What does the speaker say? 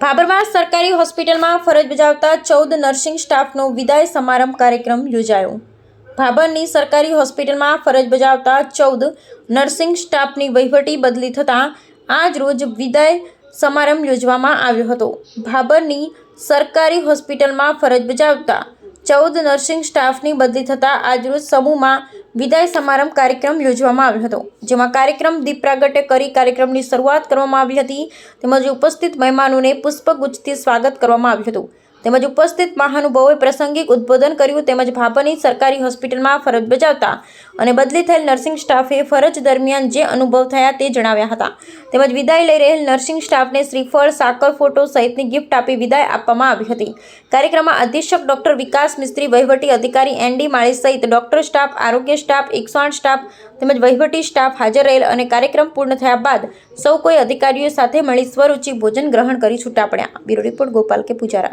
ભાબરમાં સરકારી હોસ્પિટલમાં ફરજ બજાવતા 14 નર્સિંગ સ્ટાફનો વિદાય સમારંભ કાર્યક્રમ યોજાયો। ભાબરની સરકારી હોસ્પિટલમાં ફરજ બજાવતા 14 નર્સિંગ સ્ટાફની વહીવટી બદલી થતાં આજ રોજ વિદાય સમારંભ યોજવામાં આવ્યો હતો। ભાબરની સરકારી હોસ્પિટલમાં ફરજ બજાવતા 14 નર્સિંગ સ્ટાફની બદલી થતાં આજરોજ સમૂહમાં વિદાય સમારંભ કાર્યક્રમ યોજવામાં આવ્યો હતો, જેમાં કાર્યક્રમ દીપ પ્રાગટ્ય કરી કાર્યક્રમની શરૂઆત કરવામાં આવી હતી। તેમજ ઉપસ્થિત મહેમાનોને પુષ્પગુચ્છથી સ્વાગત કરવામાં આવ્યું હતું। તેમજ ઉપસ્થિત મહાનુભાવોએ પ્રાસંગિક ઉદ્બોધન કર્યું। તેમજ ભાબરની સરકારી હોસ્પિટલમાં ફરજ બજાવતા અને બદલી થયેલ નર્સિંગ સ્ટાફે ફરજ દરમિયાન જે અનુભવ થયા તે જણાવ્યા હતા। તેમજ વિદાય લઈ રહેલ નર્સિંગ સ્ટાફને શ્રીફળ, સાકર, ફોટો સહિતની ગિફ્ટ આપી વિદાય આપવામાં આવી હતી। કાર્યક્રમમાં અધિક્ષક ડોક્ટર વિકાસ મિસ્ત્રી, વહીવટી અધિકારી ND માળી સહિત ડોક્ટર સ્ટાફ, આરોગ્ય સ્ટાફ, 108 સ્ટાફ તેમજ વહીવટી સ્ટાફ હાજર રહેલ અને કાર્યક્રમ પૂર્ણ થયા બાદ સૌ કોઈ અધિકારીઓ સાથે મળી સ્વરૂચિ ભોજન ગ્રહણ કરી છૂટા પડ્યા। બ્યુરો રિપોર્ટ ગોપાલ કે પૂજારા।